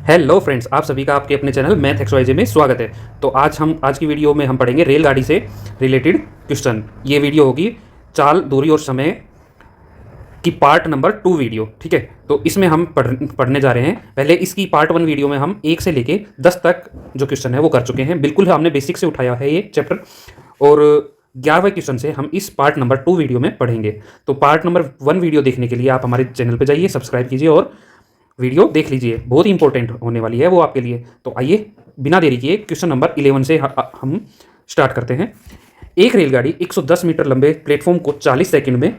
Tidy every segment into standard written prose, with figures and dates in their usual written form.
Hello friends, आप सभी का आपके अपने चैनल मैथ XYZ में स्वागत है। तो आज की वीडियो में हम पढ़ेंगे रेलगाड़ी से रिलेटेड क्वेश्चन। ये वीडियो होगी चाल, दूरी और समय की पार्ट नंबर 2 वीडियो। ठीक है, तो इसमें हम पढ़ने जा रहे हैं। पहले इसकी पार्ट 1 वीडियो में हम 1 से लेके 10 तक जो क्वेश्चन है वो कर चुके हैं। बिल्कुल हमने बेसिक से उठाया है ये चैप्टर, और 11वें क्वेश्चन से हम इस पार्ट नंबर 2 वीडियो में पढ़ेंगे। तो पार्ट नंबर 1 वीडियो देखने के लिए आप हमारे चैनल पर जाइए, सब्सक्राइब कीजिए और वीडियो देख लीजिए, बहुत ही इंपॉर्टेंट होने वाली है वो आपके लिए। तो आइए बिना देरी किए क्वेश्चन नंबर 11 से हम स्टार्ट करते हैं। एक रेलगाड़ी 110 मीटर लंबे प्लेटफॉर्म को 40 सेकंड में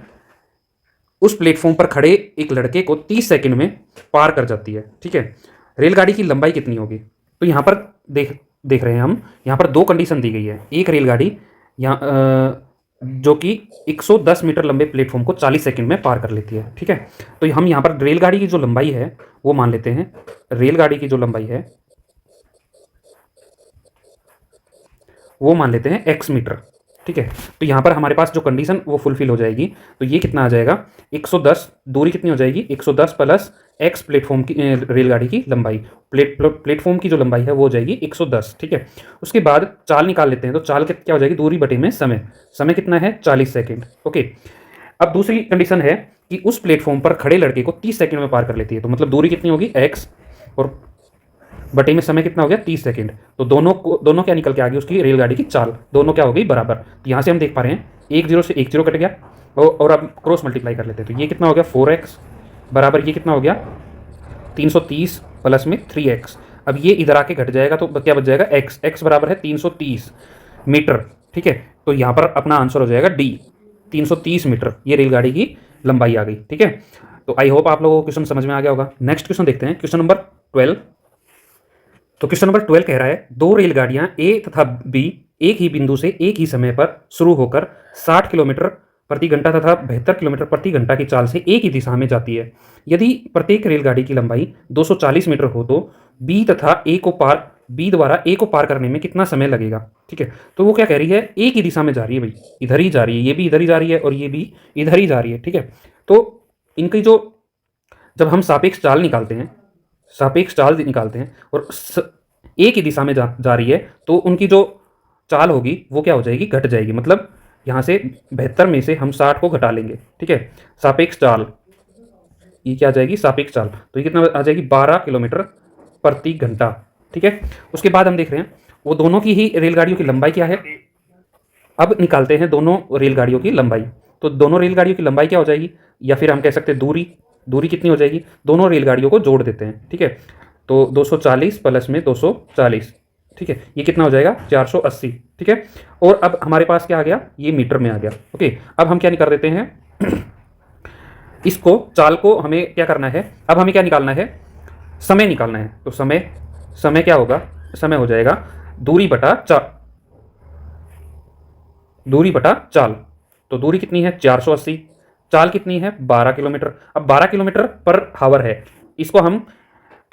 उस प्लेटफॉर्म पर खड़े एक लड़के को 30 सेकंड में पार कर जाती है। ठीक है, रेलगाड़ी की लंबाई कितनी होगी? तो यहाँ पर देख रहे हैं हम, यहाँ पर दो कंडीशन दी गई है। एक रेलगाड़ी यहाँ जो कि 110 मीटर लंबे प्लेटफॉर्म को 40 सेकंड में पार कर लेती है। ठीक है, तो हम यहाँ पर रेलगाड़ी की जो लंबाई है वो मान लेते हैं। रेलगाड़ी की जो लंबाई है वो मान लेते हैं x मीटर। ठीक है, तो यहाँ पर हमारे पास जो कंडीशन वो फुलफिल हो जाएगी। तो ये कितना आ जाएगा? 110, दूरी कितनी हो जाएगी? 110 प्लस x प्लेटफॉर्म की रेलगाड़ी की लंबाई, प्लेटफॉर्म की जो लंबाई है वो हो जाएगी 110। ठीक है, उसके बाद चाल निकाल लेते हैं। तो चाल क्या हो जाएगी? दूरी बटे में समय। समय कितना है? 40 सेकेंड। ओके, अब दूसरी कंडीशन है कि उस प्लेटफॉर्म पर खड़े लड़के को 30 सेकंड में पार कर लेती है। तो मतलब दूरी कितनी होगी? x, और बटे में समय कितना हो गया? 30 सेकंड। तो दोनों क्या निकल के आ गई? उसकी रेलगाड़ी की चाल दोनों क्या हो गई? बराबर। तो यहाँ से हम देख पा रहे हैं 1 0 से 1 0 कट गया, और अब क्रॉस मल्टीप्लाई कर लेते हैं। तो ये कितना हो गया? 4x बराबर ये कितना हो गया? 330 प्लस में 3x। अब ये इधर आके घट जाएगा तो क्या बच जाएगा? x बराबर है 330 मीटर। ठीक है, तो यहाँ पर अपना आंसर हो जाएगा डी, 330 मीटर। ये रेलगाड़ी की लंबाई आ गई। ठीक है, तो आई होप आप लोगों को क्वेश्चन समझ में आ गया होगा। नेक्स्ट क्वेश्चन देखते हैं, क्वेश्चन नंबर 12। तो क्वेश्चन नंबर 12 कह रहा है, दो रेलगाड़ियां ए तथा बी एक ही बिंदु से एक ही समय पर शुरू होकर 60 किलोमीटर प्रति घंटा तथा 72 किलोमीटर प्रति घंटा की चाल से एक ही दिशा में जाती है। यदि प्रत्येक रेलगाड़ी की लंबाई 240 मीटर हो तो बी द्वारा ए को पार करने में कितना समय लगेगा? ठीक है, तो वो क्या कह रही है? एक ही दिशा में जा रही है भाई, इधर ही जा रही है, ये भी इधर ही जा रही है और ये भी इधर ही जा रही है। ठीक है, तो इनकी जो जब हम सापेक्ष चाल निकालते हैं और एक ही दिशा में जा रही है तो उनकी जो चाल होगी वो क्या हो जाएगी? घट जाएगी। मतलब यहाँ से 72 में से हम 60 को घटा लेंगे। ठीक है, सापेक्ष चाल ये क्या आ जाएगी? सापेक्ष चाल। तो ये कितना आ जाएगी? 12 किलोमीटर प्रति घंटा। ठीक है, उसके बाद हम देख रहे हैं वो दोनों की ही रेलगाड़ियों की लंबाई क्या है। अब निकालते हैं दोनों रेलगाड़ियों की लंबाई। तो दोनों रेलगाड़ियों की लंबाई क्या हो जाएगी, या फिर हम कह सकते हैं दूरी कितनी हो जाएगी? दोनों रेलगाड़ियों को जोड़ देते हैं। ठीक है, तो 240 प्लस में 240। ठीक है, ये कितना हो जाएगा? 480। ठीक है, और अब हमारे पास क्या आ गया? ये मीटर में आ गया। ओके, अब हम क्या कर देते हैं इसको चाल को हमें क्या करना है? अब हमें क्या निकालना है? समय निकालना है। तो समय क्या होगा? समय हो जाएगा दूरी बटा चाल। तो दूरी कितनी है? 480। चाल कितनी है? 12 किलोमीटर। अब 12 किलोमीटर पर हावर है, इसको हम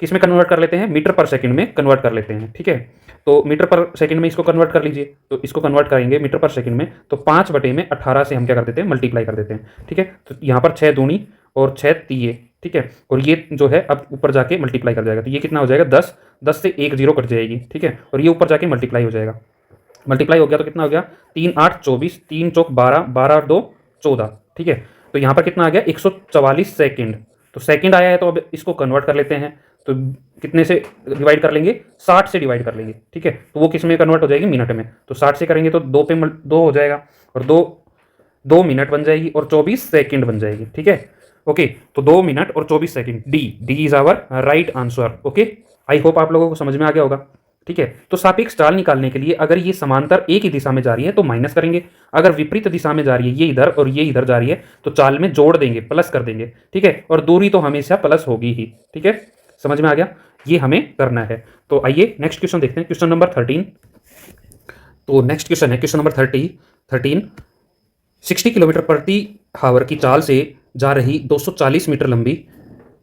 किस में कन्वर्ट कर लेते हैं? मीटर पर सेकंड में कन्वर्ट कर लेते हैं। ठीक है, तो मीटर पर सेकंड में इसको कन्वर्ट कर लीजिए। तो इसको कन्वर्ट करेंगे मीटर पर सेकंड में, तो 5 बटे में 18 से हम क्या कर देते हैं? मल्टीप्लाई कर देते हैं। ठीक है, तो यहाँ पर 6 दूनी और 6 तीये। ठीक है, और ये जो है अब ऊपर जाके मल्टीप्लाई कर जाएगा। तो ये कितना हो जाएगा? 10 से 1 0 कट जाएगी। ठीक है, और ये ऊपर जाके मल्टीप्लाई हो जाएगा। मल्टीप्लाई हो गया तो कितना हो गया? 3 8 24, 3 चौक 12, 12 और 2 14। ठीक है, तो यहाँ पर कितना आ गया? 144 सेकंड। तो सेकंड आया है तो अब इसको कन्वर्ट कर लेते हैं। तो कितने से डिवाइड कर लेंगे? 60 से डिवाइड कर लेंगे। ठीक है, तो वो किस में कन्वर्ट हो जाएगी? मिनट में। तो 60 से करेंगे तो 2 पे 2 हो जाएगा, और 2 मिनट बन जाएगी और 24 सेकंड बन जाएगी। ठीक है, ओके, तो 2 मिनट और 24 second. D is our right answer. Okay, I hope आप लोगों को समझ में आ गया होगा। ठीक है, तो सापेक्ष चाल निकालने के लिए अगर ये समांतर एक ही दिशा में जा रही है तो माइनस करेंगे, अगर विपरीत दिशा में जा रही है, ये इधर और ये इधर जा रही है, तो चाल में जोड़ देंगे, प्लस कर देंगे। ठीक है, और दूरी तो हमेशा प्लस होगी ही। ठीक है, समझ में आ गया? ये हमें करना है। तो आइए नेक्स्ट क्वेश्चन देखते हैं, क्वेश्चन नंबर 13। तो नेक्स्ट क्वेश्चन है क्वेश्चन नंबर 13। 60 किलोमीटर प्रति हावर की चाल से जा रही 240 मीटर लंबी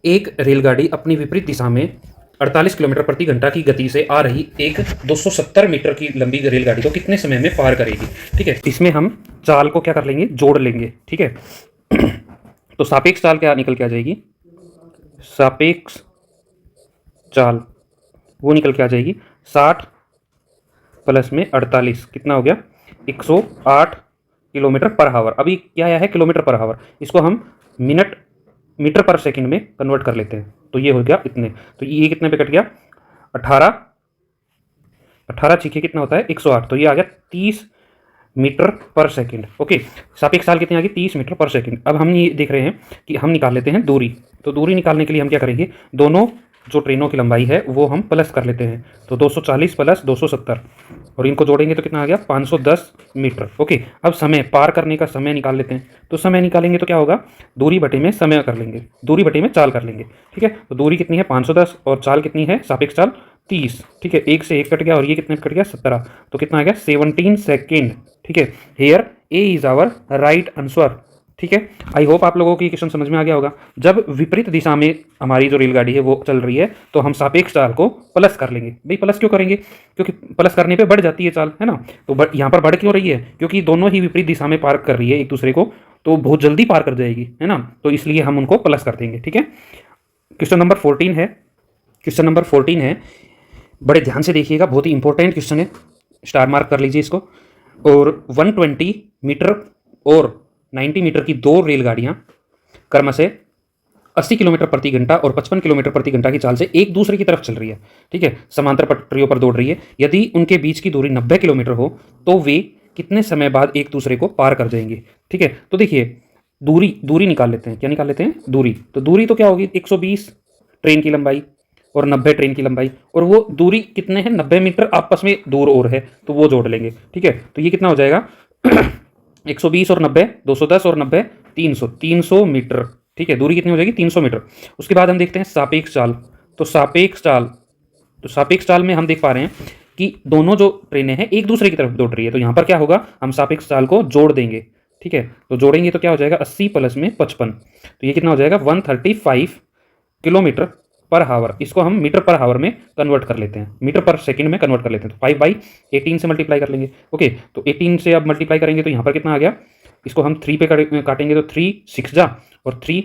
एक रेलगाड़ी अपनी विपरीत दिशा में 48 किलोमीटर प्रति घंटा की गति से आ रही एक 270 मीटर की लंबी रेलगाड़ी को कितने समय में पार करेगी? ठीक है, इसमें हम चाल को क्या कर लेंगे? जोड़ लेंगे। ठीक है, तो सापेक्ष चाल क्या निकल के आ जाएगी? सापेक्ष चाल वो निकल के आ जाएगी 60 प्लस में 48 कितना हो गया 108 किलोमीटर पर हावर। अभी क्या आया है किलोमीटर पर हावर, इसको हम मिनट मीटर पर सेकंड में कन्वर्ट कर लेते हैं। तो ये हो गया इतने, तो ये कितने पे कट गया 18 18 छीके कितना होता है 108, तो ये आ गया 30 मीटर पर सेकंड। ओके, सापेक्ष चाल कितनी आ गई 30 मीटर पर सेकंड। अब हम ये देख रहे हैं कि हम निकाल लेते हैं दूरी। तो दूरी निकालने के लिए हम क्या करेंगे, दोनों जो ट्रेनों की लंबाई है वो हम प्लस कर लेते हैं। तो 240 प्लस 270 और इनको जोड़ेंगे तो कितना आ गया 510 मीटर। ओके, अब समय पार करने का समय निकाल लेते हैं। तो समय निकालेंगे तो क्या होगा, दूरी बटे में समय कर लेंगे, दूरी बटे में चाल कर लेंगे। ठीक है, तो दूरी कितनी है 510 और चाल कितनी है सापेक्ष चाल 30। ठीक है, एक से एक कट गया और ये कितने कट गया 17, तो कितना आ गया 17 सेकेंड। ठीक है, here A is our right answer. ठीक है, आई होप आप लोगों को ये क्वेश्चन समझ में आ गया होगा। जब विपरीत दिशा में हमारी जो रेलगाड़ी है वो चल रही है तो हम सापेक्ष चाल को प्लस कर लेंगे। भाई प्लस क्यों करेंगे, क्योंकि प्लस करने पे बढ़ जाती है चाल, है ना। तो यहाँ पर बढ़ क्यों रही है, क्योंकि दोनों ही विपरीत दिशा में पार कर रही है एक दूसरे को, तो बहुत जल्दी पार कर जाएगी, है ना। तो इसलिए हम उनको प्लस कर देंगे। ठीक है, क्वेश्चन नंबर 14 है, क्वेश्चन नंबर 14 है, बड़े ध्यान से देखिएगा, बहुत ही इंपॉर्टेंट क्वेश्चन है, स्टार मार्क कर लीजिए इसको। और 120 मीटर और 90 मीटर की दो रेलगाड़ियां क्रमशः 80 किलोमीटर प्रति घंटा और 55 किलोमीटर प्रति घंटा की चाल से एक दूसरे की तरफ चल रही है। ठीक है, समांतर पटरियों पर दौड़ रही है। यदि उनके बीच की दूरी 90 किलोमीटर हो तो वे कितने समय बाद एक दूसरे को पार कर जाएंगे। ठीक है, तो देखिए दूरी निकाल लेते हैं। क्या निकाल लेते हैं, दूरी। तो दूरी तो क्या होगी 120 ट्रेन की लंबाई और 90 ट्रेन की लंबाई, और वो दूरी कितने हैं 90 मीटर आपस में दूर और है, तो वो जोड़ लेंगे। ठीक है, तो ये कितना हो जाएगा 120 और 90 210 और 90 300 मीटर। ठीक है, दूरी कितनी हो जाएगी 300 मीटर। उसके बाद हम देखते हैं सापेक्ष चाल। तो सापेक्ष चाल में हम देख पा रहे हैं कि दोनों जो ट्रेनें हैं एक दूसरे की तरफ दौड़ रही है। तो यहाँ पर क्या होगा, हम सापेक्ष चाल को जोड़ देंगे। ठीक है, तो जोड़ेंगे तो क्या हो जाएगा 80 प्लस में 55, तो ये कितना हो जाएगा 135 किलोमीटर पर हावर। इसको हम मीटर पर हावर में कन्वर्ट कर लेते हैं, मीटर पर सेकंड में कन्वर्ट कर लेते हैं। तो 5/18 से मल्टीप्लाई कर लेंगे। ओके, तो 18 से अब मल्टीप्लाई करेंगे तो यहाँ पर कितना आ गया, इसको हम 3 पे काटेंगे तो 3 6 जा और 3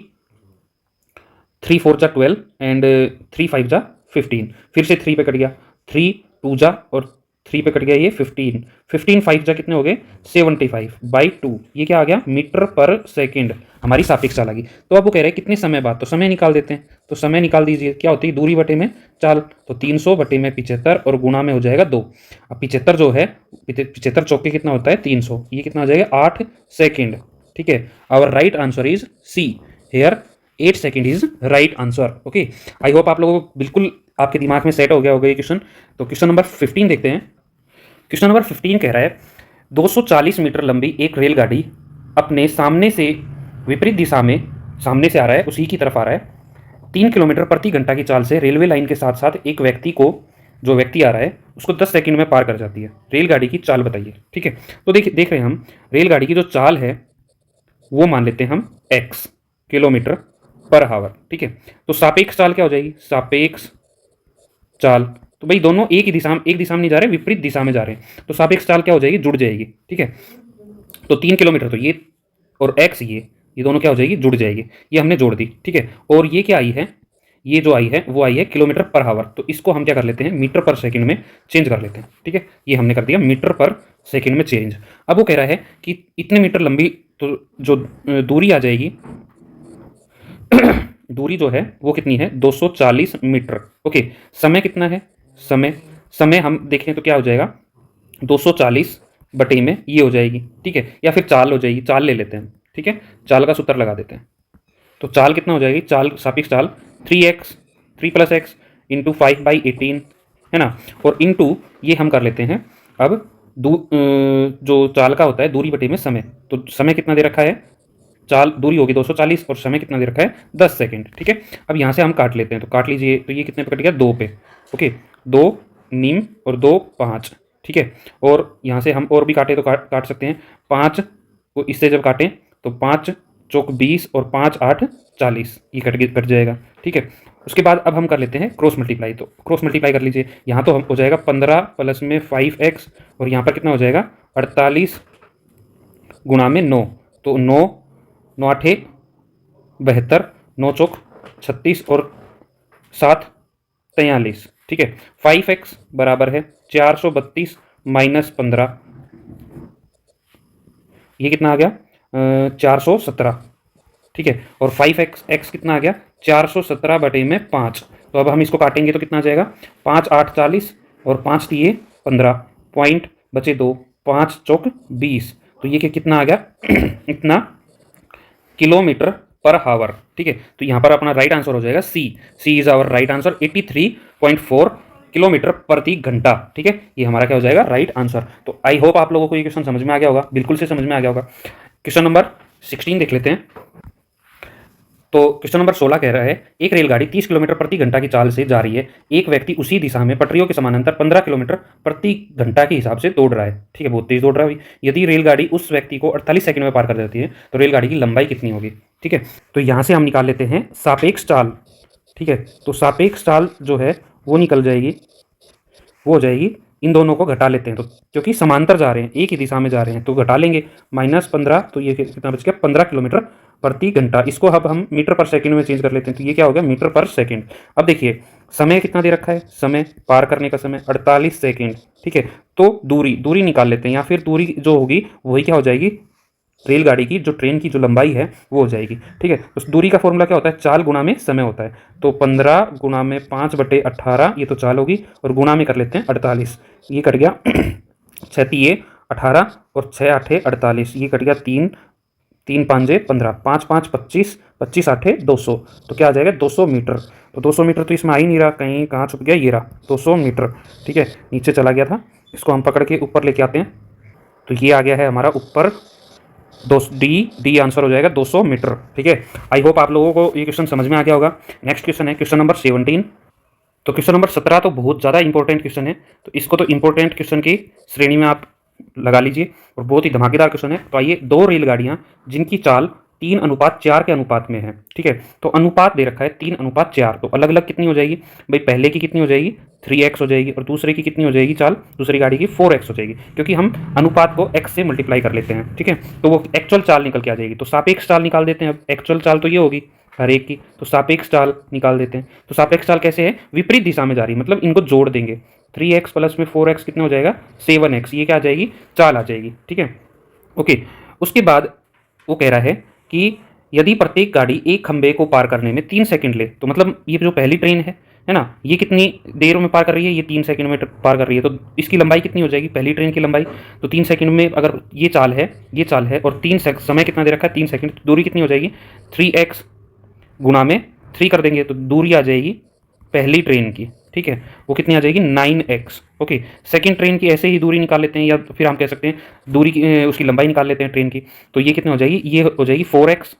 4 जा 12 एंड 3 5 जा 15, फिर से 3 पे कट गया, 3 2 जा और 3 पे कट गया ये 15 5 जा कितने हो गए 75/2। ये क्या आ गया मीटर पर सेकंड, हमारी सापेक्ष चाल आ गई। तो अब वो कह रहे हैं कितने समय बाद, तो समय निकाल देते हैं। तो समय निकाल दीजिए, क्या होती है दूरी बटे में चाल, तो 300 बटे में 75 और गुणा में हो जाएगा 2। अब 75 जो है 75 चौके कितना होता है 300, ये कितना हो जाएगा 8 सेकेंड। ठीक है, our right answer is C, here 8 second is right answer. Okay, I hope आप लोगों को बिल्कुल आपके दिमाग में सेट हो गया होगा ये क्वेश्चन। तो क्वेश्चन नंबर 15 देखते हैं। क्वेश्चन नंबर 15 कह रहा है 240 मीटर लंबी एक रेलगाड़ी अपने सामने से विपरीत दिशा में, सामने से आ रहा है उसी की तरफ आ रहा है, 3 किलोमीटर प्रति घंटा की चाल से रेलवे लाइन के साथ साथ एक व्यक्ति को, जो व्यक्ति आ रहा है उसको 10 सेकंड में पार कर जाती है। रेलगाड़ी की चाल बताइए। ठीक है, तो देख रहे हैं हम रेलगाड़ी की जो चाल है वो मान लेते हैं हम x किलोमीटर पर हावर। ठीक है, तो सापेक्ष चाल क्या हो जाएगी, सापेक्ष चाल, तो भाई दोनों एक दिशा में नहीं जा रहे, विपरीत दिशा में जा रहे हैं, तो सापेक्ष चाल क्या हो जाएगी, जुड़ जाएगी। ठीक है, तो 3 किलोमीटर तो ये और x ये दोनों क्या हो जाएगी, जुड़ जाएगी। ये हमने जोड़ दी। ठीक है, और ये क्या आई है, ये जो आई है वो आई है किलोमीटर पर हावर, तो इसको हम क्या कर लेते हैं मीटर पर सेकंड में चेंज कर लेते हैं। ठीक है, ये हमने कर दिया मीटर पर सेकंड में चेंज। अब वो कह रहा है कि इतने मीटर लंबी तो जो दूरी आ जाएगी दूरी जो है वो कितनी है 240 मीटर। ओके, समय कितना है, समय हम देखें तो क्या हो जाएगा 240 बटे में ये हो जाएगी। ठीक है, या फिर चाल हो जाएगी, चाल ले लेते हैं। ठीक है, चाल का सूत्र लगा देते हैं। तो चाल कितना हो जाएगी, चाल सापेक्ष चाल 3 + x इंटू 5/18 है ना, और इंटू ये हम कर लेते हैं अब जो चाल का होता है दूरी बटे में समय, तो समय कितना दे रखा है, चाल दूरी होगी 240 और समय कितना दे रखा है 10 सेकंड। ठीक है, अब यहाँ से हम काट लेते हैं, तो काट लीजिए, तो ये कितने पे कट गया 2 पे। ओके, 2 नीम और 2 5। ठीक है, और यहाँ से हम और भी काटे तो काट सकते हैं, 5 को इससे जब काटें तो 5 चौक 20 और 5 8 40, ये कट जाएगा। ठीक है, उसके बाद अब हम कर लेते हैं क्रॉस मल्टीप्लाई, तो क्रॉस मल्टीप्लाई कर लीजिए। यहाँ तो हम हो जाएगा 15 प्लस में 5x और यहाँ पर कितना हो जाएगा 48 गुणा में 9, तो 9 9 8 72, 9 चौक 36 और 7 43। ठीक है। 5x बराबर है 432 माइनस 15, ये कितना आ गया 417, ठीक है। और 5x कितना आ गया 417 बटे में 5। तो अब हम इसको काटेंगे तो कितना आ जाएगा 5 8 40 और 5 दिए 15, पॉइंट बचे 2, 5 चौक 20। तो ये कितना आ गया इतना किलोमीटर पर हावर, ठीक है। तो यहाँ पर अपना राइट आंसर हो जाएगा C is our right answer 83.4 kilometre प्रति घंटा, ठीक है। ये हमारा क्या हो जाएगा राइट आंसर। तो आई होप आप लोगों को ये क्वेश्चन समझ में आ गया होगा, बिल्कुल से समझ में आ गया होगा। क्वेश्चन नंबर 16 देख लेते हैं। तो क्वेश्चन नंबर 16 कह रहा है एक रेलगाड़ी 30 किलोमीटर प्रति घंटा की चाल से जा रही है, एक व्यक्ति उसी दिशा में पटरियों के समानांतर 15 किलोमीटर प्रति घंटा के हिसाब से दौड़ रहा है, ठीक है, बहुत तेज दौड़ रहा है। यदि रेलगाड़ी उस व्यक्ति को 48 सेकंड में पार कर देती है तो रेलगाड़ी की लंबाई कितनी होगी, ठीक है। तो यहाँ से हम निकाल लेते हैं सापेक्ष चाल, ठीक है। तो सापेक्ष चाल जो है वो निकल जाएगी, वो हो जाएगी, इन दोनों को घटा लेते हैं तो क्योंकि समांतर जा रहे हैं, एक ही दिशा में जा रहे हैं तो घटा लेंगे, -15, तो ये कितना बच गया 15 किलोमीटर प्रति घंटा। इसको अब हम मीटर पर सेकंड में चेंज कर लेते हैं तो ये क्या हो गया मीटर पर सेकंड। अब देखिए समय कितना दे रखा है, समय पार करने का समय 48 सेकंड, ठीक है। तो दूरी निकाल लेते हैं, या फिर दूरी जो होगी वही क्या हो जाएगी रेलगाड़ी की जो ट्रेन की जो लंबाई है वो हो जाएगी, ठीक है। उस दूरी का फॉर्मूला क्या होता है, चाल गुणा में समय होता है। तो 15 गुणा में 5/18 ये तो चाल होगी, और गुणा में कर लेते हैं 48, ये कट गया 6 तिये 18 और 6 8 48, ये कट गया 3 3 5 15, 5 5 25, 25 8 200, तो क्या आ जाएगा 200 मीटर। तो 200 मीटर तो इसमें आ ही नहीं रहा, कहीं कहाँ छुप गया, ये रहा 200 मीटर, ठीक है, नीचे चला गया था, इसको हम पकड़ के ऊपर लेके आते हैं तो ये आ गया है हमारा ऊपर डी आंसर हो जाएगा 200 मीटर, ठीक है। आई होप आप लोगों को ये क्वेश्चन समझ में आ गया होगा। नेक्स्ट क्वेश्चन है क्वेश्चन नंबर 17। तो क्वेश्चन नंबर 17 तो बहुत ज़्यादा इंपॉर्टेंट क्वेश्चन है, तो इसको तो इंपॉर्टेंट क्वेश्चन की श्रेणी में आप लगा लीजिए, और बहुत ही धमाकेदार क्वेश्चन है। तो आइए, दो रेलगाड़ियाँ जिनकी चाल 3:4 के अनुपात में है, ठीक है। तो अनुपात दे रखा है 3:4, तो अलग अलग कितनी हो जाएगी भाई, पहले की कितनी हो जाएगी 3x हो जाएगी, और दूसरे की कितनी हो जाएगी चाल, दूसरी गाड़ी की 4x हो जाएगी, क्योंकि हम अनुपात को x से मल्टीप्लाई कर लेते हैं, ठीक है। तो वो एक्चुअल चाल निकल के आ जाएगी। तो सापेक्ष चाल निकाल देते हैं। अब एक्चुअल चाल तो ये होगी हर एक की, तो सापेक्ष चाल निकाल देते हैं। तो सापेक्ष चाल कैसे है, विपरीत दिशा में जा रही है, मतलब इनको जोड़ देंगे। 3x प्लस में 4x कितना हो जाएगा 7x, ये क्या आ जाएगी चाल आ जाएगी, ठीक है। ओके, उसके बाद वो कह रहा है कि यदि प्रत्येक गाड़ी एक खंबे को पार करने में 3 सेकंड ले, तो मतलब ये जो पहली ट्रेन है ना, ये कितनी देर में पार कर रही है, ये 3 सेकंड में पार कर रही है, तो इसकी लंबाई कितनी हो जाएगी पहली ट्रेन की लंबाई, तो 3 सेकंड में अगर ये चाल है और 3 सेकंड समय कितना दे रखा है 3 सेकंड, तो दूरी कितनी हो जाएगी 3x गुणा में 3 कर देंगे तो दूरी आ जाएगी पहली ट्रेन की, ठीक है, वो कितनी आ जाएगी 9x। ओके, सेकंड ट्रेन की ऐसे ही दूरी निकाल लेते हैं, या फिर हम कह सकते हैं दूरी की उसकी लंबाई निकाल लेते हैं ट्रेन की, तो ये कितनी हो जाएगी, ये हो जाएगी 4x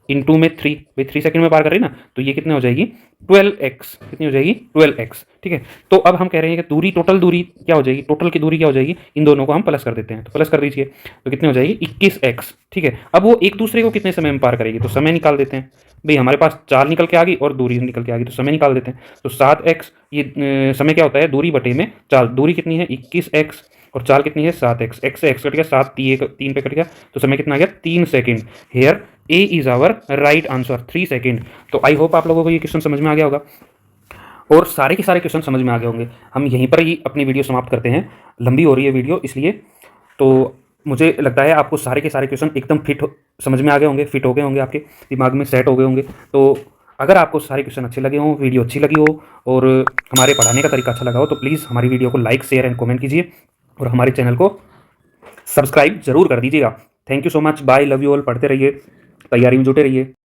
इंटू में 3, भाई 3 सेकंड में पार कर रही है ना, तो ये कितनी हो जाएगी 12x, कितनी हो जाएगी 12x, ठीक है। तो अब हम कह रहे हैं कि दूरी, टोटल दूरी क्या हो जाएगी, टोटल की दूरी क्या हो जाएगी, इन दोनों को हम प्लस कर देते हैं, तो प्लस कर दीजिए, तो कितनी हो जाएगी 21x, ठीक है। अब वो एक दूसरे को कितने समय में पार करेगी, तो समय निकाल देते हैं भाई, हमारे पास चाल निकल के आ गई और दूरी निकल के आ गई, तो समय निकाल देते हैं। तो 7x, ये समय क्या होता है दूरी बटे में चाल, दूरी कितनी है 21x और चाल कितनी है 7x, x से x कट गया, 7 3 पे कट गया, तो समय कितना आ गया 3 second. Here A is our right answer 3 second. तो आई होप आप लोगों को ये क्वेश्चन समझ में आ गया होगा, और सारे के सारे क्वेश्चन समझ में आ गए होंगे। हम यहीं पर ही अपनी वीडियो समाप्त करते हैं, लंबी हो रही है वीडियो इसलिए। तो मुझे लगता है आपको सारे के सारे क्वेश्चन एकदम समझ में आ गए होंगे, फिट हो गए होंगे, आपके दिमाग में सेट हो गए होंगे। तो अगर आपको सारे क्वेश्चन अच्छे लगे हों, वीडियो अच्छी लगी हो और हमारे पढ़ाने का तरीका अच्छा लगा हो, तो प्लीज़ हमारी वीडियो को लाइक शेयर एंड कमेंट कीजिए, और हमारे चैनल को सब्सक्राइब जरूर कर दीजिएगा। Thank you so much, bye, love you all. पढ़ते रहिए, तैयारी में जुटे रहिए।